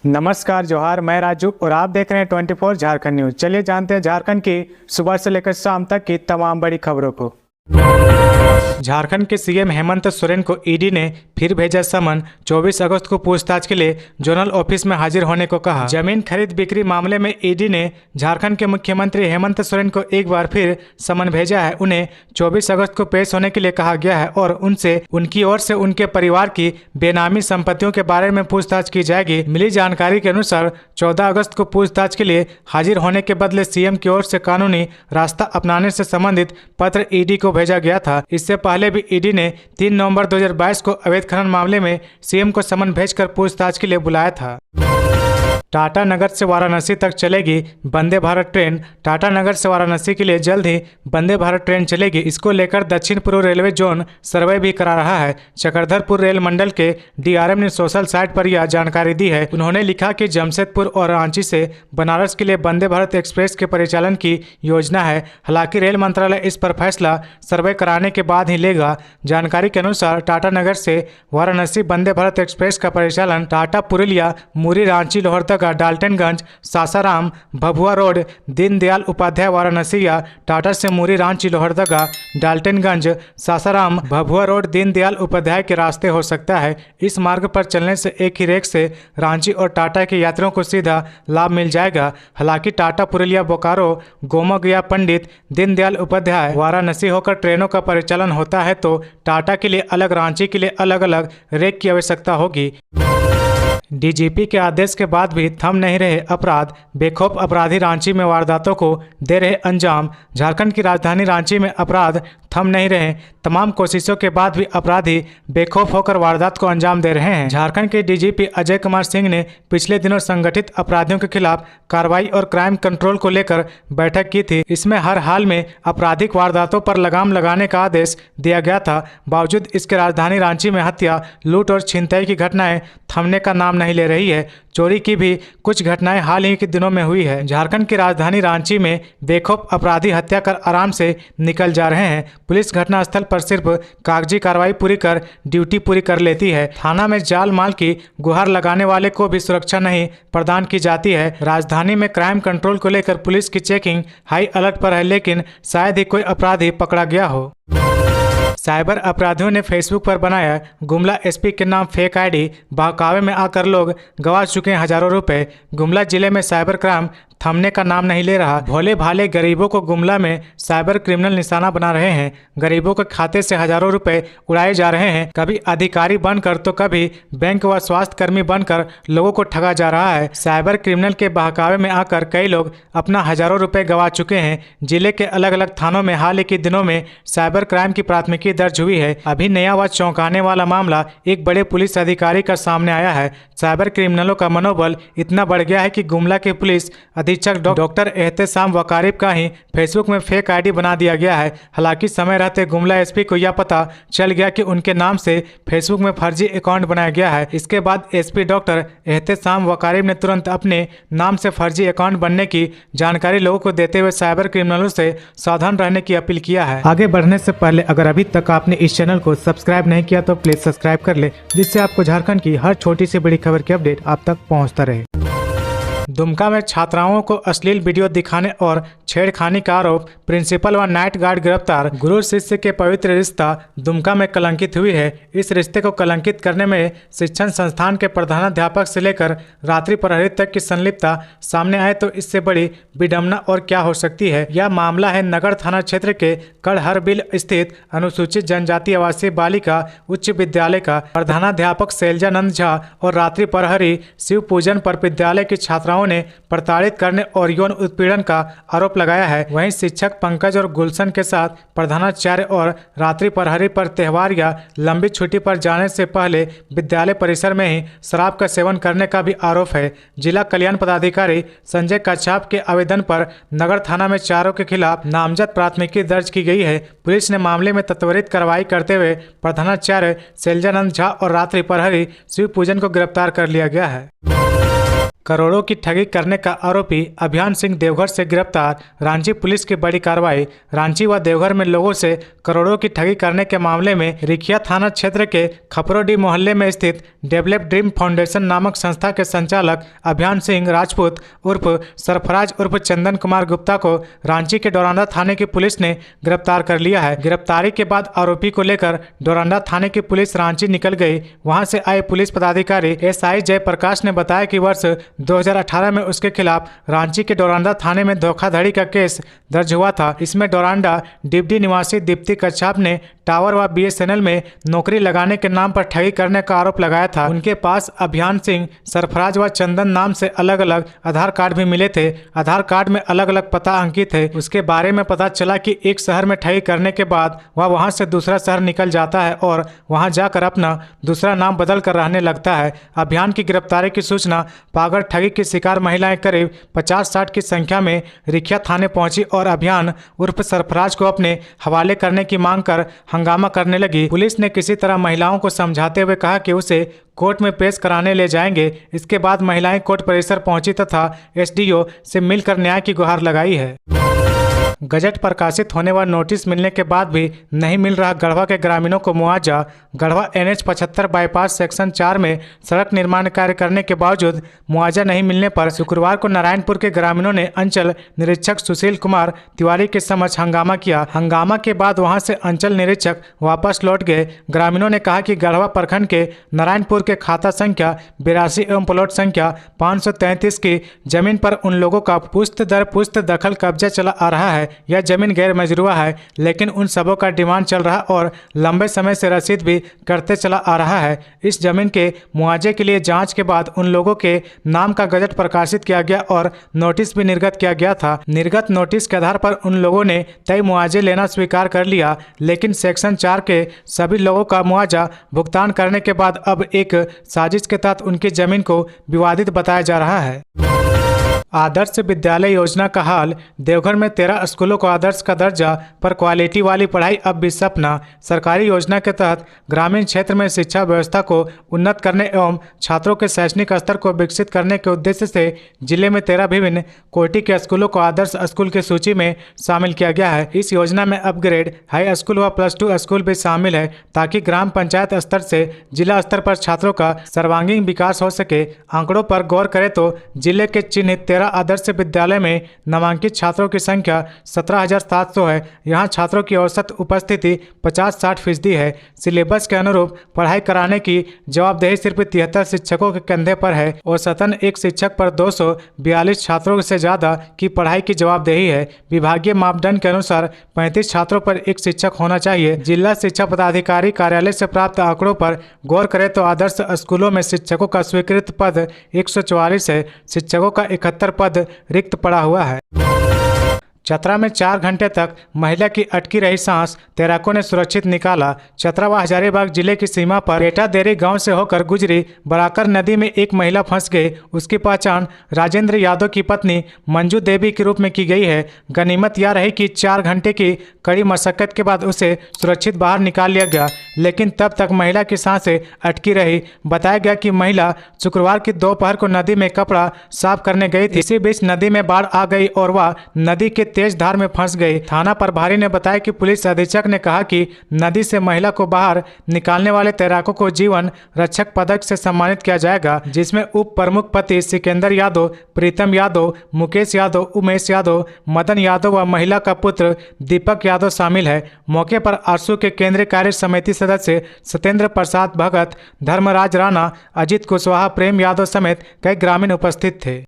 नमस्कार जोहार, मैं राजू और आप देख रहे हैं 24 झारखंड न्यूज। चलिए जानते हैं झारखंड की सुबह से लेकर शाम तक की तमाम बड़ी खबरों को। झारखंड के सीएम हेमंत सोरेन को ईडी ने फिर भेजा समन। 24 अगस्त को पूछताछ के लिए जोनल ऑफिस में हाजिर होने को कहा। जमीन खरीद बिक्री मामले में ईडी ने झारखंड के मुख्यमंत्री हेमंत सोरेन को एक बार फिर समन भेजा है। उन्हें 24 अगस्त को पेश होने के लिए कहा गया है और उनसे उनकी ओर से उनके परिवार की बेनामी संपत्तियों के बारे में पूछताछ की जाएगी। मिली जानकारी के अनुसार 14 अगस्त को पूछताछ के लिए हाजिर होने के बदले सीएम की ओर से कानूनी रास्ता अपनाने से संबंधित पत्र ईडी को भेजा गया था। इससे पहले भी ईडी ने 3 नवंबर 2022 को अवैध खनन मामले में सीएम को समन भेजकर पूछताछ के लिए बुलाया था। टाटा नगर से वाराणसी तक चलेगी वंदे भारत ट्रेन। टाटा नगर से वाराणसी के लिए जल्द ही वंदे भारत ट्रेन चलेगी। इसको लेकर दक्षिण पूर्व रेलवे जोन सर्वे भी करा रहा है। चक्रधरपुर रेल मंडल के डीआरएम ने सोशल साइट पर यह जानकारी दी है। उन्होंने लिखा कि जमशेदपुर और रांची से बनारस के लिए वंदे भारत एक्सप्रेस के परिचालन की योजना है। हालांकि रेल मंत्रालय इस पर फैसला सर्वे कराने के बाद ही लेगा। जानकारी के अनुसार टाटा नगर से वाराणसी वंदे भारत एक्सप्रेस का परिचालन टाटा पुरुलिया, मुरी, रांची, लोहरदगा, डाल्टनगंज, सासाराम, भभुआ रोड, दीनदयाल उपाध्याय वाराणसी या टाटा से मुरी, रांची, लोहरदगा, डाल्टनगंज, सासाराम, भभुआ रोड, दीनदयाल उपाध्याय के रास्ते हो सकता है। इस मार्ग पर चलने से एक ही रेक से रांची और टाटा के यात्रियों को सीधा लाभ मिल जाएगा। हालांकि टाटा पुरुलिया, बोकारो, गोमा, गया, पंडित दीनदयाल उपाध्याय, वाराणसी होकर ट्रेनों का परिचालन होता है तो टाटा के लिए अलग, रांची के लिए अलग अलग रेक की आवश्यकता होगी। डीजीपी के आदेश के बाद भी थम नहीं रहे अपराध। बेखौफ अपराधी रांची में वारदातों को दे रहे अंजाम। झारखंड की राजधानी रांची में अपराध थम नहीं रहे। तमाम कोशिशों के बाद भी अपराधी बेखौफ होकर वारदात को अंजाम दे रहे हैं। झारखंड के डीजीपी अजय कुमार सिंह ने पिछले दिनों संगठित अपराधियों के खिलाफ कार्रवाई और क्राइम कंट्रोल को लेकर बैठक की थी। इसमें हर हाल में आपराधिक वारदातों पर लगाम लगाने का आदेश दिया गया था। बावजूद इसके राजधानी रांची में हत्या, लूट और छिनतई की घटनाएं थमने का नाम नहीं ले रही है। चोरी की भी कुछ घटनाएं हाल ही के दिनों में हुई है। झारखंड की राजधानी रांची में बेखौफ अपराधी हत्या कर आराम से निकल जा रहे हैं। पुलिस घटनास्थल पर सिर्फ कागजी कार्रवाई पूरी कर ड्यूटी पूरी कर लेती है। थाना में जाल माल की गुहार लगाने वाले को भी सुरक्षा नहीं प्रदान की जाती है। राजधानी में क्राइम कंट्रोल को लेकर पुलिस की चेकिंग हाई अलर्ट पर है, लेकिन शायद ही कोई अपराधी पकड़ा गया हो। साइबर अपराधियों ने फेसबुक पर बनाया गुमला एसपी के नाम फेक आईडी। बहकावे में आकर लोग गंवा चुके हैं हजारों रुपए। गुमला जिले में साइबर क्राइम थमने का नाम नहीं ले रहा। भोले भाले गरीबों को गुमला में साइबर क्रिमिनल निशाना बना रहे हैं। गरीबों के खाते से हजारों रुपए उड़ाए जा रहे हैं। कभी अधिकारी बनकर तो कभी बैंक व स्वास्थ्य कर्मी बनकर लोगों को ठगा जा रहा है। साइबर क्रिमिनल के बहकावे में आकर कई लोग अपना हजारों रुपए गंवा चुके हैं। जिले के अलग अलग थानों में हाल ही के दिनों में साइबर क्राइम की प्राथमिकी दर्ज हुई है। अभी नया व चौंकाने वाला मामला एक बड़े पुलिस अधिकारी का सामने आया है। साइबर क्रिमिनलों का मनोबल इतना बढ़ गया है कि गुमला के पुलिस अधीक्षक डॉक्टर एहतेशाम वकारिब का ही फेसबुक में फेक आईडी बना दिया गया है। हालांकि समय रहते गुमला एसपी को यह पता चल गया कि उनके नाम से फेसबुक में फर्जी अकाउंट बनाया गया है। इसके बाद एसपी डॉक्टर एहतेशाम वकारिब ने तुरंत अपने नाम से फर्जी अकाउंट बनने की जानकारी लोगों को देते हुए साइबर क्रिमिनलों से सावधान रहने की अपील किया है। आगे बढ़ने से पहले अगर अभी तक आपने इस चैनल को सब्सक्राइब नहीं किया तो प्लीज सब्सक्राइब कर ले, जिससे आपको झारखंड की हर छोटी से बड़ी खबर की अपडेट आप तक पहुंचता रहे। दुमका में छात्राओं को अश्लील वीडियो दिखाने और छेड़खानी का आरोप, प्रिंसिपल व नाइट गार्ड गिरफ्तार। गुरु शिष्य के पवित्र रिश्ता दुमका में कलंकित हुई है। इस रिश्ते को कलंकित करने में शिक्षण संस्थान के प्रधानाध्यापक से लेकर रात्रि प्रहरी तक की संलिप्तता सामने आए तो इससे बड़ी विडंबना और क्या हो सकती है। यह मामला है नगर थाना क्षेत्र के कड़हरबिल स्थित अनुसूचित जनजाति आवासीय बालिका उच्च विद्यालय का। प्रधानाध्यापक शैलजानंद झा और रात्रि प्रहरी शिव पूजन पर विद्यालय की छात्राओं ने प्रताड़ित करने और यौन उत्पीड़न का आरोप लगाया है। वहीं शिक्षक पंकज और गुलशन के साथ प्रधानाचार्य और रात्रि प्रहरी पर त्योहार या लंबी छुट्टी पर जाने से पहले विद्यालय परिसर में ही शराब का सेवन करने का भी आरोप है। जिला कल्याण पदाधिकारी संजय कच्छाप के आवेदन पर नगर थाना में चारों के खिलाफ नामजद प्राथमिकी दर्ज की गई है। पुलिस ने मामले में त्वरित कार्रवाई करते हुए प्रधानाचार्य शैलजानंद झा और रात्रि प्रहरी शिव पूजन को गिरफ्तार कर लिया गया है। करोड़ों की ठगी करने का आरोपी अभियान सिंह देवघर से गिरफ्तार। रांची पुलिस की बड़ी कार्रवाई। रांची व देवघर में लोगों से करोड़ों की ठगी करने के मामले में रिखिया थाना क्षेत्र के खपरोडी मोहल्ले में स्थित डेवलप ड्रीम फाउंडेशन नामक संस्था के संचालक अभियान सिंह राजपूत उर्फ सरफराज उर्फ चंदन कुमार गुप्ता को रांची के डोरांडा थाने की पुलिस ने गिरफ्तार कर लिया है। गिरफ्तारी के बाद आरोपी को लेकर डोरांडा थाने की पुलिस रांची निकल गई। वहां से आए पुलिस पदाधिकारी एसआई जयप्रकाश ने बताया कि वर्ष 2018 में उसके खिलाफ रांची के डोरांडा थाने में धोखाधड़ी का केस दर्ज हुआ था। इसमें डोरांडा डिप्टी निवासी दीप्ति कच्छाप ने टावर व बीएसएनएल में नौकरी लगाने के नाम पर ठगी करने का आरोप लगाया था। उनके पास अभियान सिंह, सरफराज व चंदन नाम से अलग अलग आधार कार्ड भी मिले थे। आधार कार्ड में अलग अलग पता अंकित थे। उसके बारे में पता चला कि एक शहर में ठगी करने के बाद वह वहां से दूसरा शहर निकल जाता है और वहां जाकर अपना दूसरा नाम बदल कर रहने लगता है। अभियान की गिरफ्तारी की सूचना पाकर ठगी की शिकार महिलाएं करीब 50-60 की संख्या में रिखिया थाने पहुंची और अभियान उर्फ सरफराज को अपने हवाले करने की मांग कर हंगामा करने लगी। पुलिस ने किसी तरह महिलाओं को समझाते हुए कहा कि उसे कोर्ट में पेश कराने ले जाएंगे। इसके बाद महिलाएं कोर्ट परिसर पहुंची तथा एसडीओ से मिलकर न्याय की गुहार लगाई है। गजट प्रकाशित होने व नोटिस मिलने के बाद भी नहीं मिल रहा गढ़वा के ग्रामीणों को मुआवजा। गढ़वा NH 75 बाईपास सेक्शन 4 में सड़क निर्माण कार्य करने के बावजूद मुआवजा नहीं मिलने पर शुक्रवार को नारायणपुर के ग्रामीणों ने अंचल निरीक्षक सुशील कुमार तिवारी के समक्ष हंगामा किया। हंगामा के बाद वहां से अंचल निरीक्षक वापस लौट गए। ग्रामीणों ने कहा कि गढ़वा प्रखंड के नारायणपुर के खाता संख्या 82 एवं प्लॉट संख्या 533 की जमीन पर उन लोगों का पुश्त दर पुश्त दखल कब्जा चला आ रहा है। यह जमीन गैर मजरूआ है, लेकिन उन सबों का डिमांड चल रहा और लंबे समय से रसीद भी करते चला आ रहा है। इस जमीन के मुआवजे के लिए जांच के बाद उन लोगों के नाम का गजट प्रकाशित किया गया और नोटिस भी निर्गत किया गया था। निर्गत नोटिस के आधार पर उन लोगों ने तय मुआवजे लेना स्वीकार कर लिया, लेकिन सेक्शन 4 के सभी लोगों का मुआवजा भुगतान करने के बाद अब एक साजिश के तहत उनकी जमीन को विवादित बताया जा रहा है। आदर्श विद्यालय योजना का हाल। देवघर में 13 स्कूलों को आदर्श का दर्जा पर क्वालिटी वाली पढ़ाई अब भी सपना। सरकारी योजना के तहत ग्रामीण क्षेत्र में शिक्षा व्यवस्था को उन्नत करने एवं छात्रों के शैक्षणिक स्तर को विकसित करने के उद्देश्य से जिले में 13 विभिन्न कोटि के स्कूलों को आदर्श स्कूल की सूची में शामिल किया गया है। इस योजना में अपग्रेड हाई स्कूल व +2 स्कूल भी शामिल है, ताकि ग्राम पंचायत स्तर से जिला स्तर पर छात्रों का सर्वांगीण विकास हो सके। आंकड़ों पर गौर करें तो जिले के चिन्हित 13 आदर्श विद्यालय में नामांकित छात्रों की संख्या 17,700 है। यहाँ छात्रों की औसत उपस्थिति 50-60% है। सिलेबस के अनुरूप पढ़ाई कराने की जवाबदेही सिर्फ 73 शिक्षकों के कंधे पर है। औसतन एक शिक्षक पर 242 छात्रों से ज्यादा की पढ़ाई की जवाबदेही है। विभागीय मापदंड के अनुसार 35 छात्रों पर एक शिक्षक होना चाहिए। जिला शिक्षा पदाधिकारी कार्यालय से प्राप्त आंकड़ों पर गौर करें तो आदर्श स्कूलों में शिक्षकों का स्वीकृत पद 144 है। शिक्षकों का 71 पद रिक्त पड़ा हुआ है। चतरा में 4 घंटे तक महिला की अटकी रही सांस तैराकों ने सुरक्षित निकाला। चतरा व हजारीबाग जिले की सीमा पर एटा देरी गांव से होकर गुजरी बराकर नदी में एक महिला फंस गई। उसकी पहचान राजेंद्र यादव की पत्नी मंजू देवी के रूप में की गई है। गनीमत यह रही कि 4 घंटे की कड़ी मशक्कत के बाद उसे सुरक्षित बाहर निकाल लिया गया, लेकिन तब तक महिला की सांसें अटकी रही। बताया गया कि महिला शुक्रवार की दोपहर को नदी में कपड़ा साफ करने गई थी। इसी बीच नदी में बाढ़ आ गई और वह नदी के तेज धार में फंस गई। थाना प्रभारी ने बताया कि पुलिस अधीक्षक ने कहा कि नदी से महिला को बाहर निकालने वाले तैराकों को जीवन रक्षक पदक से सम्मानित किया जाएगा, जिसमें उप प्रमुख पति सिकंदर यादव, प्रीतम यादव, मुकेश यादव, उमेश यादव, मदन यादव व महिला का पुत्र दीपक यादव शामिल है। मौके पर आरसू के केंद्रीय कार्य समिति सदस्य सत्येंद्र प्रसाद भगत, धर्मराज राणा, अजित कुशवाहा, प्रेम यादव समेत कई ग्रामीण उपस्थित थे।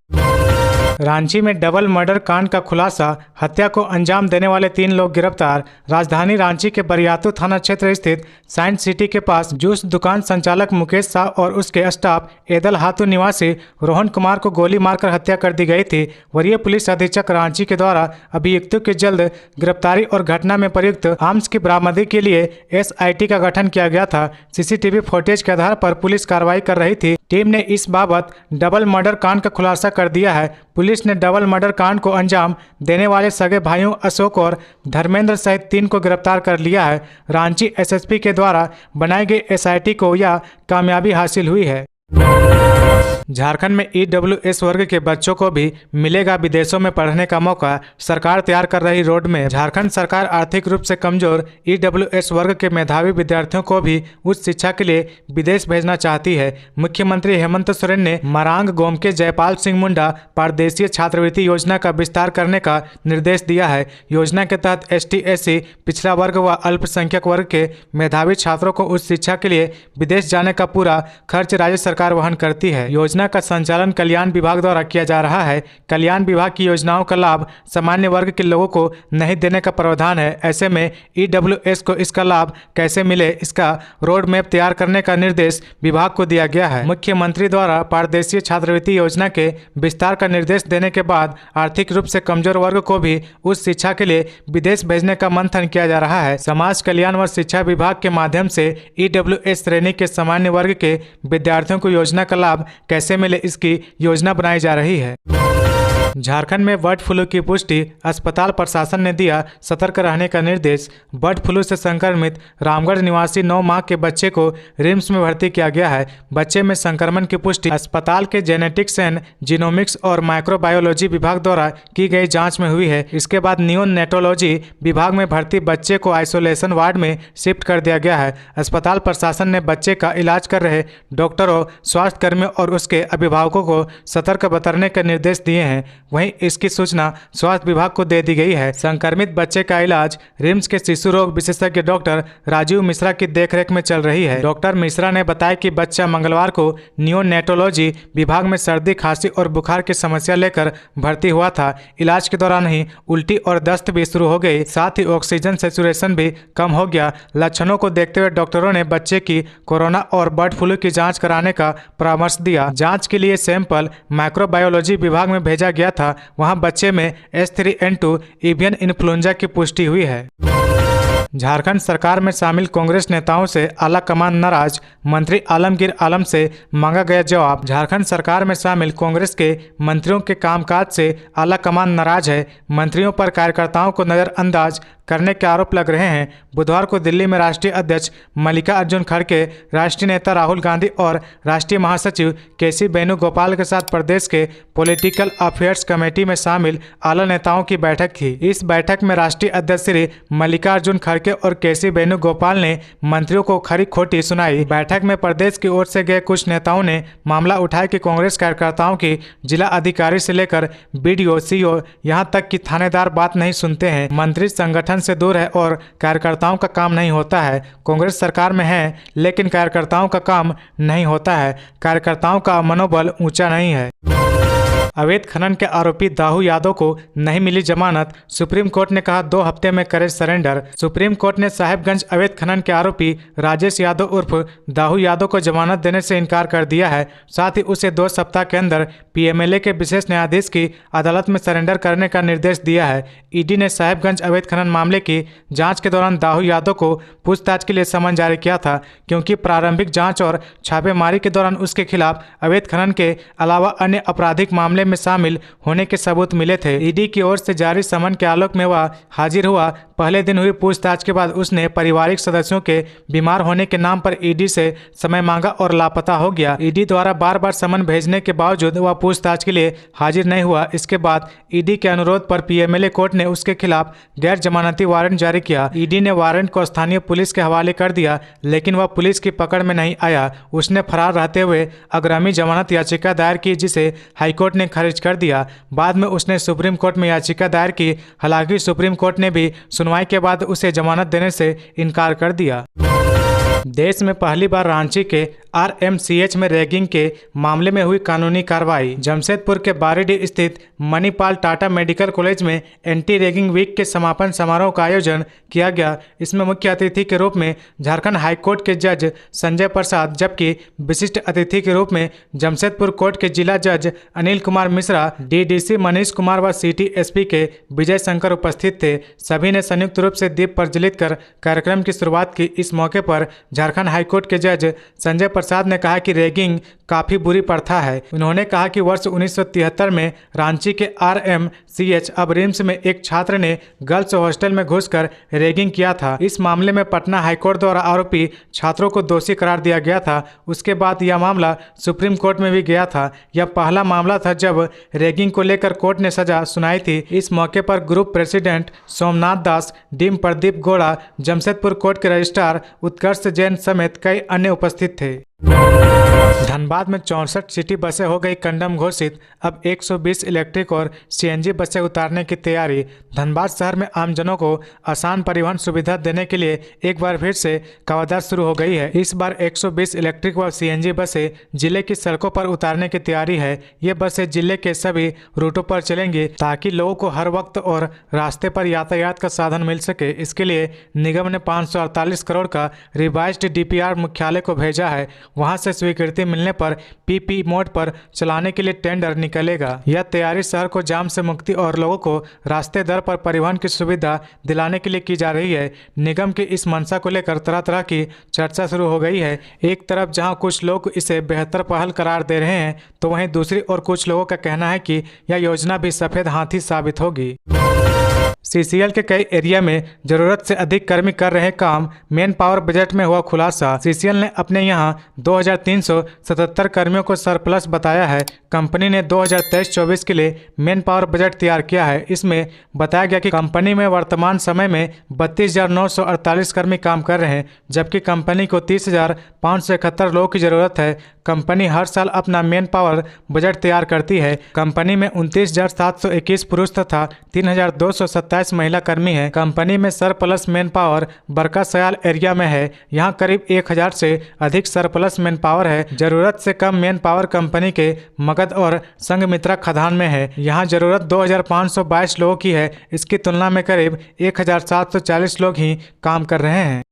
रांची में डबल मर्डर कांड का खुलासा। हत्या को अंजाम देने वाले 3 लोग गिरफ्तार। राजधानी रांची के बरियातू थाना क्षेत्र स्थित साइंस सिटी के पास जूस दुकान संचालक मुकेश शाह और उसके स्टाफ एदल हाथू निवासी रोहन कुमार को गोली मारकर हत्या कर दी गई थी। वरीय पुलिस अधीक्षक रांची के द्वारा अभियुक्तों की जल्द गिरफ्तारी और घटना में प्रयुक्त आर्म्स की बरामदगी के लिए SIT का गठन किया गया था। CCTV फुटेज के आधार पर पुलिस कार्रवाई कर रही थी। टीम ने इस बाबत डबल मर्डर कांड का खुलासा कर दिया है। पुलिस ने डबल मर्डर कांड को अंजाम देने वाले सगे भाइयों अशोक और धर्मेंद्र सहित 3 को गिरफ्तार कर लिया है। रांची SSP के द्वारा बनाई गई SIT को यह कामयाबी हासिल हुई है। झारखंड में EWS वर्ग के बच्चों को भी मिलेगा विदेशों में पढ़ने का मौका। सरकार तैयार कर रही रोड में। झारखंड सरकार आर्थिक रूप से कमजोर EWS वर्ग के मेधावी विद्यार्थियों को भी उच्च शिक्षा के लिए विदेश भेजना चाहती है। मुख्यमंत्री हेमंत सोरेन ने मरांग गोम के जयपाल सिंह मुंडा पारदेशीय छात्रवृत्ति योजना का विस्तार करने का निर्देश दिया है। योजना के तहत ST SC पिछड़ा वर्ग व अल्पसंख्यक वर्ग के मेधावी छात्रों को उच्च शिक्षा के लिए विदेश जाने का पूरा खर्च राज्य सरकार वहन करती है। योजना का संचालन कल्याण विभाग द्वारा किया जा रहा है। कल्याण विभाग की योजनाओं का लाभ सामान्य वर्ग के लोगों को नहीं देने का प्रावधान है। ऐसे में EWS को इसका लाभ कैसे मिले, इसका रोड मैप तैयार करने का निर्देश विभाग को दिया गया है। मुख्यमंत्री द्वारा पारदेशीय छात्रवृत्ति योजना के विस्तार का निर्देश देने के बाद आर्थिक रूप से कमजोर वर्ग को भी उच्च शिक्षा के लिए विदेश भेजने का मंथन किया जा रहा है। समाज कल्याण व शिक्षा विभाग के माध्यम से EWS श्रेणी के सामान्य वर्ग के विद्यार्थियों को योजना का लाभ कैसे मिले, इसकी योजना बनाई जा रही है। झारखंड में बर्ड फ्लू की पुष्टि। अस्पताल प्रशासन ने दिया सतर्क रहने का निर्देश। बर्ड फ्लू से संक्रमित रामगढ़ निवासी 9 माह के बच्चे को रिम्स में भर्ती किया गया है। बच्चे में संक्रमण की पुष्टि अस्पताल के जेनेटिक्स एंड जीनोमिक्स और माइक्रोबायोलॉजी विभाग द्वारा की गई जांच में हुई है। इसके बाद नियोनेटोलॉजी विभाग में भर्ती बच्चे को आइसोलेशन वार्ड में शिफ्ट कर दिया गया है। अस्पताल प्रशासन ने बच्चे का इलाज कर रहे डॉक्टरों, स्वास्थ्य कर्मियों और उसके अभिभावकों को सतर्क बरतने के निर्देश दिए हैं। वहीं इसकी सूचना स्वास्थ्य विभाग को दे दी गई है। संक्रमित बच्चे का इलाज रिम्स के शिशु रोग विशेषज्ञ डॉक्टर राजीव मिश्रा की देखरेख में चल रही है। डॉक्टर मिश्रा ने बताया कि बच्चा मंगलवार को नियोनेटोलॉजी विभाग में सर्दी, खांसी और बुखार की समस्या लेकर भर्ती हुआ था। इलाज के दौरान ही उल्टी और दस्त भी शुरू हो गई, साथ ही ऑक्सीजन सैचुरेशन भी कम हो गया। लक्षणों को देखते हुए डॉक्टरों ने बच्चे की कोरोना और बर्ड फ्लू की जाँच कराने का परामर्श दिया। जाँच के लिए सैंपल माइक्रोबायोलॉजी विभाग में भेजा गया था। वहां बच्चे में H3N2 एवियन इन्फ्लुएंजा की पुष्टि हुई है। झारखंड सरकार में शामिल कांग्रेस नेताओं से आला कमान नाराज। मंत्री आलमगीर आलम से मांगा गया जवाब। झारखंड सरकार में शामिल कांग्रेस के मंत्रियों के कामकाज से आला कमान नाराज है। मंत्रियों पर कार्यकर्ताओं को नजरअंदाज करने के आरोप लग रहे हैं। बुधवार को दिल्ली में राष्ट्रीय अध्यक्ष मल्लिकार्जुन खड़गे, राष्ट्रीय नेता राहुल गांधी और राष्ट्रीय महासचिव KC वेणुगोपाल के साथ प्रदेश के पॉलिटिकल अफेयर्स कमेटी में शामिल आला नेताओं की बैठक थी। इस बैठक में राष्ट्रीय अध्यक्ष श्री मल्लिकार्जुन खड़गे और KC वेणुगोपाल ने मंत्रियों को खरी खोटी सुनाई। बैठक में प्रदेश की ओर से गए कुछ नेताओं ने मामला उठाया कि कांग्रेस कार्यकर्ताओं की जिला अधिकारी से लेकर BDO, CO यहाँ तक कि थानेदार बात नहीं सुनते हैं। मंत्री संगठन से दूर है और कार्यकर्ताओं का काम नहीं होता है। कांग्रेस सरकार में है लेकिन कार्यकर्ताओं का काम नहीं होता है। कार्यकर्ताओं का मनोबल ऊंचा नहीं है। अवैध खनन के आरोपी दाऊ यादव को नहीं मिली जमानत। सुप्रीम कोर्ट ने कहा 2 हफ्ते में करे सरेंडर। सुप्रीम कोर्ट ने साहिबगंज अवैध खनन के आरोपी राजेश यादव उर्फ दाऊ यादव को जमानत देने से इनकार कर दिया है। साथ ही उसे 2 सप्ताह के अंदर PMLA के विशेष न्यायाधीश की अदालत में सरेंडर करने का निर्देश दिया है। ED ने साहिबगंज अवैध खनन मामले की जाँच के दौरान दाऊ यादव को पूछताछ के लिए समन जारी किया था, क्योंकि प्रारंभिक जाँच और छापेमारी के दौरान उसके खिलाफ अवैध खनन के अलावा अन्य आपराधिक मामले में शामिल होने के सबूत मिले थे। ED की ओर से जारी समन के आलोक में वह हाजिर हुआ। पहले दिन हुई पूछताछ के बाद उसने पारिवारिक सदस्यों के बीमार होने के नाम पर ED से समय मांगा और लापता हो गया। ED द्वारा बार बार समन भेजने के बावजूद वह पूछताछ के लिए हाजिर नहीं हुआ। इसके बाद ED के अनुरोध पर PMLA कोर्ट ने उसके खिलाफ गैर जमानती वारंट जारी किया। ED ने वारंट को स्थानीय पुलिस के हवाले कर दिया, लेकिन वह पुलिस की पकड़ में नहीं आया। उसने फरार रहते हुए अग्रिम जमानत याचिका दायर की, जिसे हाईकोर्ट ने खारिज कर दिया। बाद में उसने सुप्रीम कोर्ट में याचिका दायर की। हालांकि सुप्रीम कोर्ट ने भी सुनवाई के बाद उसे जमानत देने से इनकार कर दिया। देश में पहली बार रांची के RMCH में रैगिंग के मामले में हुई कानूनी कार्रवाई। जमशेदपुर के बारीडीह स्थित मणिपाल टाटा मेडिकल कॉलेज में एंटी रैगिंग वीक के समापन समारोह का आयोजन किया गया। इसमें मुख्य अतिथि के रूप में झारखंड हाईकोर्ट के जज संजय प्रसाद, जबकि विशिष्ट अतिथि के रूप में जमशेदपुर कोर्ट के जिला जज अनिल कुमार मिश्रा, DDC मनीष कुमार व सिटी SP के विजय शंकर उपस्थित थे। सभी ने संयुक्त रूप से दीप प्रज्वलित कर कार्यक्रम की शुरुआत की। इस मौके पर झारखंड हाईकोर्ट के जज संजय प्रसाद ने कहा कि रैगिंग काफी बुरी प्रथा है। उन्होंने कहा कि वर्ष 1973 में रांची के RMCH अब रिम्स में एक छात्र ने गर्ल्स हॉस्टल में घुसकर रैगिंग किया था। इस मामले में पटना हाईकोर्ट द्वारा आरोपी छात्रों को दोषी करार दिया गया था। उसके बाद यह मामला सुप्रीम कोर्ट में भी गया था। यह पहला मामला था जब रैगिंग को लेकर कोर्ट ने सजा सुनाई थी। इस मौके पर ग्रुप प्रेसिडेंट सोमनाथ दास, डीम प्रदीप गौड़ा, जमशेदपुर कोर्ट के रजिस्ट्रार उत्कर्ष जैन समेत कई अन्य उपस्थित थे। धनबाद में 64 सिटी बसें हो गई कंडम घोषित। अब 120 इलेक्ट्रिक और CNG बसें उतारने की तैयारी। धनबाद शहर में आमजनों को आसान परिवहन सुविधा देने के लिए एक बार फिर से कवायद शुरू हो गई है। इस बार 120 इलेक्ट्रिक व CNG बसें जिले की सड़कों पर उतारने की तैयारी है। ये बसें जिले के सभी रूटों पर चलेंगी ताकि लोगों को हर वक्त और रास्ते पर यातायात का साधन मिल सके। इसके लिए निगम ने 548 करोड़ का रिवाइज्ड DPR मुख्यालय को भेजा है। वहां से स्वीकृति मिलने पर PP मोड पर चलाने के लिए टेंडर निकलेगा। यह तैयारी शहर को जाम से मुक्ति और लोगों को रास्ते दर पर परिवहन की सुविधा दिलाने के लिए की जा रही है। निगम की इस मंशा को लेकर तरह तरह की चर्चा शुरू हो गई है। एक तरफ जहां कुछ लोग इसे बेहतर पहल करार दे रहे हैं, तो वहीं दूसरी ओर कुछ लोगों का कहना है कि यह योजना भी सफेद हाथी साबित होगी। CCL के कई एरिया में जरूरत से अधिक कर्मी कर रहे काम। मैन पावर बजट में हुआ खुलासा। CCL ने अपने यहां 2377 कर्मियों को सरप्लस बताया है। कंपनी ने 2023-24 के लिए मैन पावर बजट तैयार किया है। इसमें बताया गया कि कंपनी में वर्तमान समय में 32,948 कर्मी काम कर रहे हैं, जबकि कंपनी को 30,571 लोगों की जरूरत है। कंपनी हर साल अपना मैन पावर बजट तैयार करती है। कंपनी में 29,721 पुरुष तथा 3,227 महिला कर्मी हैं। कंपनी में सरप्लस मैन पावर बरका सयाल एरिया में है। यहाँ करीब 1,000 से अधिक सरप्लस मैन पावर है। जरूरत से कम मैन पावर कंपनी के मगध और संघमित्रा खदान में है। यहाँ जरूरत 2,522 लोगों की है। इसकी तुलना में करीब 1,740 लोग ही काम कर रहे हैं।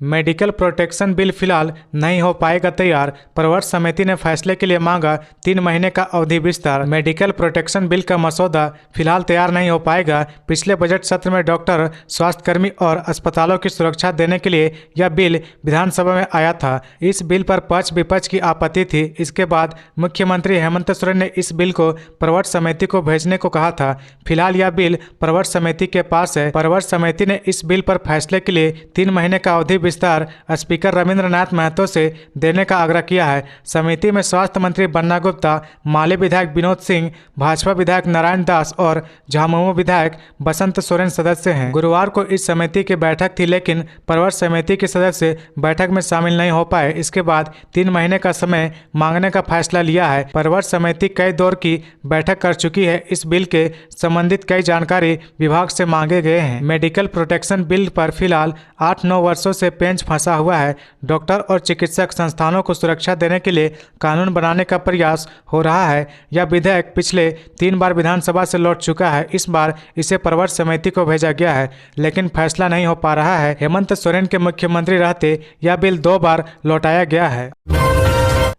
मेडिकल प्रोटेक्शन बिल फिलहाल नहीं हो पाएगा तैयार। प्रवर समिति ने फैसले के लिए मांगा 3 महीने का अवधि विस्तार। मेडिकल प्रोटेक्शन बिल का मसौदा फिलहाल तैयार नहीं हो पाएगा। पिछले बजट सत्र में डॉक्टर, स्वास्थ्यकर्मी और अस्पतालों की सुरक्षा देने के लिए यह बिल विधानसभा में आया था। इस बिल पर पक्ष विपक्ष की आपत्ति थी। इसके बाद मुख्यमंत्री हेमंत सोरेन ने इस बिल को प्रवर समिति को भेजने को कहा था। फिलहाल यह बिल प्रवर समिति के पास है। प्रवर समिति ने इस बिल पर फैसले के लिए 3 महीने का अवधि विस्तार स्पीकर रविंद्रनाथ महतो से देने का आग्रह किया है। समिति में स्वास्थ्य मंत्री बन्ना गुप्ता, माले विधायक विनोद सिंह, भाजपा विधायक नारायण दास और झामुमो विधायक बसंत सोरेन सदस्य हैं। गुरुवार को इस समिति की बैठक थी, लेकिन प्रवर समिति के सदस्य बैठक में शामिल नहीं हो पाए। इसके बाद 3 महीने का समय मांगने का फैसला लिया है। प्रवर समिति कई दौर की बैठक कर चुकी है। इस बिल के संबंधित कई जानकारी विभाग से मांगे गए हैं। मेडिकल प्रोटेक्शन बिल पर फिलहाल 8-9 वर्षों से पेंच फंसा हुआ है। डॉक्टर और चिकित्सक संस्थानों को सुरक्षा देने के लिए कानून बनाने का प्रयास हो रहा है। यह विधेयक पिछले 3 बार विधानसभा से लौट चुका है। इस बार इसे प्रवर समिति को भेजा गया है, लेकिन फैसला नहीं हो पा रहा है। हेमंत सोरेन के मुख्यमंत्री रहते यह बिल 2 बार लौटाया गया है।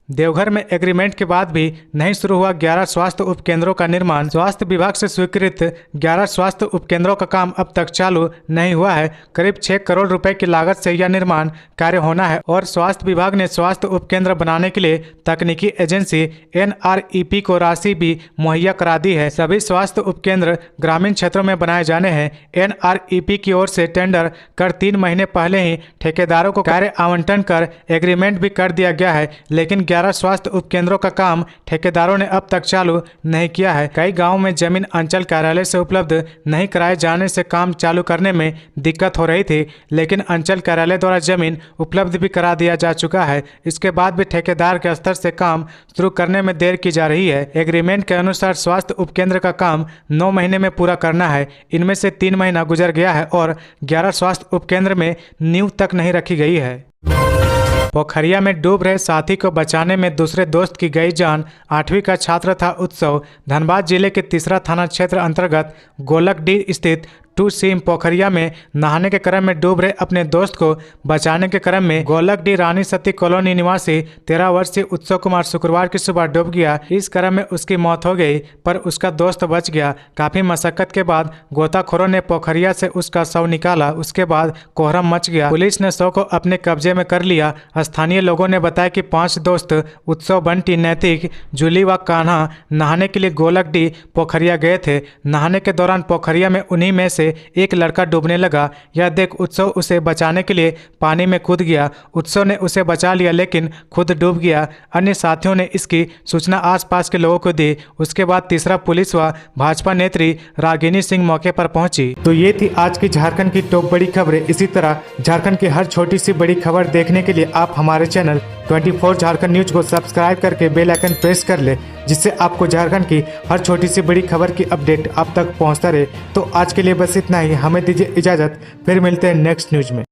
देवघर में एग्रीमेंट के बाद भी नहीं शुरू हुआ 11 स्वास्थ्य उपकेंद्रों का निर्माण। स्वास्थ्य विभाग से स्वीकृत 11 स्वास्थ्य उपकेंद्रों का काम अब तक चालू नहीं हुआ है। करीब 6 करोड़ रुपए की लागत से यह निर्माण कार्य होना है और स्वास्थ्य विभाग ने स्वास्थ्य उपकेंद्र बनाने के लिए तकनीकी एजेंसी NREP को राशि भी मुहैया करा दी है। सभी स्वास्थ्य उपकेंद्र ग्रामीण क्षेत्रों में बनाए जाने हैं। NREP की ओर से टेंडर कर 3 महीने पहले ही ठेकेदारों को कार्य आवंटन कर एग्रीमेंट भी कर दिया गया है, लेकिन 11 स्वास्थ्य उपकेंद्रों का काम ठेकेदारों ने अब तक चालू नहीं किया है। कई गांवों में जमीन अंचल कार्यालय से उपलब्ध नहीं कराए जाने से काम चालू करने में दिक्कत हो रही थी, लेकिन अंचल कार्यालय द्वारा जमीन उपलब्ध भी करा दिया जा चुका है। इसके बाद भी ठेकेदार के स्तर से काम शुरू करने में देर की जा रही है। एग्रीमेंट के अनुसार स्वास्थ्य उपकेंद्र का काम 9 महीने में पूरा करना है। इनमें से 3 महीना गुजर गया है और 11 स्वास्थ्य उपकेंद्र में नींव तक नहीं रखी गई है। पोखरिया में डूब रहे साथी को बचाने में दूसरे दोस्त की गई जान। 8वीं का छात्र था उत्सव। धनबाद जिले के तीसरा थाना क्षेत्र अंतर्गत गोलकडीह स्थित टू सीम पोखरिया में नहाने के क्रम में डूब रहे अपने दोस्त को बचाने के क्रम में गोलकडी रानी सती कॉलोनी निवासी 13 वर्षीय उत्सव कुमार शुक्रवार की सुबह डूब गया। इस क्रम में उसकी मौत हो गई, पर उसका दोस्त बच गया। काफी मशक्कत के बाद गोताखोरों ने पोखरिया से उसका शव निकाला। उसके बाद कोहराम मच गया। पुलिस ने शव को अपने कब्जे में कर लिया। स्थानीय लोगों ने बताया कि 5 दोस्त उत्सव, बंटी, नैतिक, जूली व कान्हा नहाने के लिए गोलकडी पोखरिया गए थे। नहाने के दौरान पोखरिया में उन्हीं में से एक लड़का डूबने लगा। यह देख उत्सव उसे बचाने के लिए पानी में कूद गया। उत्सव ने उसे बचा लिया लेकिन खुद डूब गया। अन्य साथियों ने इसकी सूचना आसपास के लोगों को दी। उसके बाद तीसरा पुलिस व भाजपा नेत्री रागिनी सिंह मौके पर पहुंची। तो ये थी आज की झारखंड की टॉप बड़ी खबरें। इसी तरह झारखंड की हर छोटी सी बड़ी खबर देखने के लिए आप हमारे चैनल 24 झारखंड न्यूज को सब्सक्राइब करके बेल आइकन प्रेस कर ले, जिससे आपको झारखंड की हर छोटी सी बड़ी खबर की अपडेट आप तक पहुंचता रहे। तो आज के लिए बस इतना ही। हमें दीजिए इजाजत, फिर मिलते हैं नेक्स्ट न्यूज में।